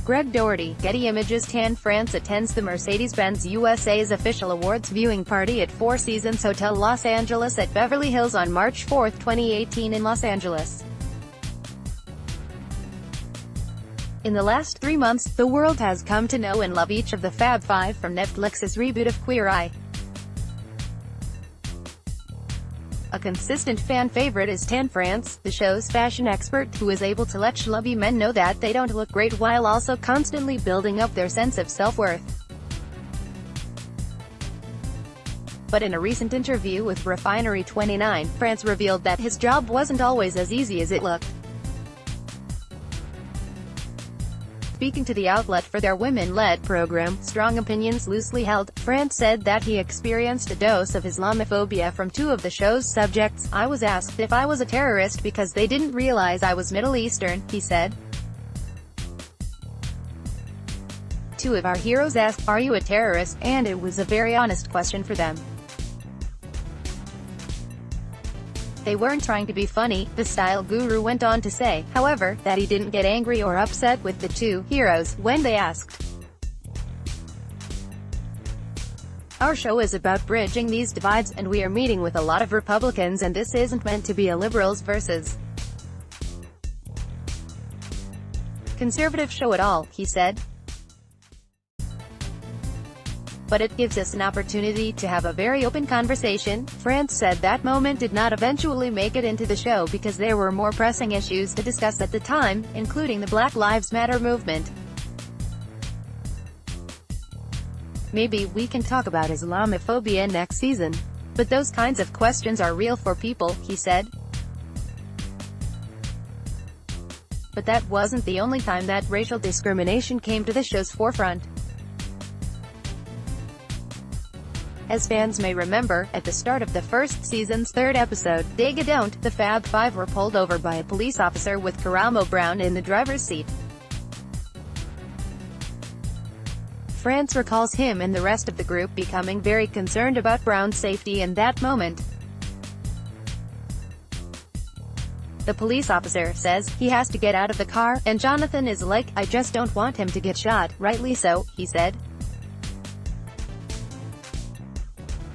Greg Doherty, Getty Images Tan France attends the Mercedez-Benz USA's official awards viewing party at Four Seasons Hotel Los Angeles at Beverly Hills on March 4, 2018 in Los Angeles. In the last 3 months, the world has come to know and love each of the Fab Five from Netflix's reboot of Queer Eye. A consistent fan favorite is Tan France, the show's fashion expert, who is able to let schlubby men know that they don't look great while also constantly building up their sense of self-worth. But in a recent interview with Refinery29, France revealed that his job wasn't always as easy as it looked. Speaking to the outlet for their women-led program, Strong Opinions Loosely Held, France said that he experienced a dose of Islamophobia from 2 of the show's subjects. "I was asked if I was a terrorist because they didn't realize I was Middle Eastern," he said. 2 of our heroes asked, "Are you a terrorist?" and it was a very honest question for them. They weren't trying to be funny, the style guru went on to say, however, that he didn't get angry or upset with the 2 heroes when they asked. "Our show is about bridging these divides, and we are meeting with a lot of Republicans, and this isn't meant to be a liberals versus conservative show at all," he said. "But it gives us an opportunity to have a very open conversation." France said that moment did not eventually make it into the show because there were more pressing issues to discuss at the time, including the Black Lives Matter movement. "Maybe we can talk about Islamophobia next season. But those kinds of questions are real for people," he said. But that wasn't the only time that racial discrimination came to the show's forefront. As fans may remember, at the start of the first season's 3rd episode, Dig a Don't, the Fab Five were pulled over by a police officer with Karamo Brown in the driver's seat. France recalls him and the rest of the group becoming very concerned about Brown's safety in that moment. The police officer says, "He has to get out of the car," and Jonathan is like, "I just don't want him to get shot." "Rightly so," he said.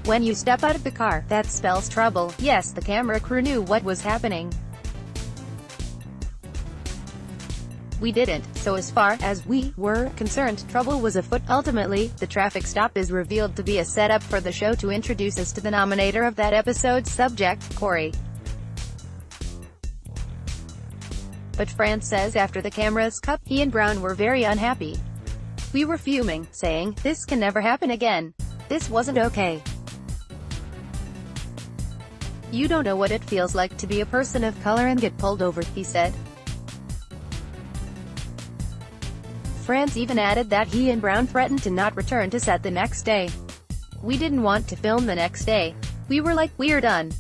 "When you step out of the car, that spells trouble." Yes, the camera crew knew what was happening. "We didn't, so as far as we were concerned, trouble was afoot." Ultimately, the traffic stop is revealed to be a setup for the show to introduce us to the nominator of that episode's subject, Corey. But France says after the cameras cut, he and Brown were very unhappy. "We were fuming, saying, this can never happen again. This wasn't okay. You don't know what it feels like to be a person of color and get pulled over," he said. France even added that he and Brown threatened to not return to set the next day. "We didn't want to film the next day. We were like, we're done.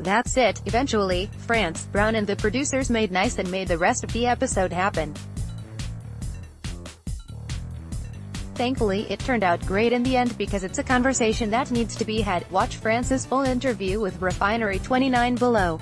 That's it." Eventually, France, Brown and the producers made nice and made the rest of the episode happen. Thankfully, it turned out great in the end because it's a conversation that needs to be had. Watch France's full interview with Refinery29 below.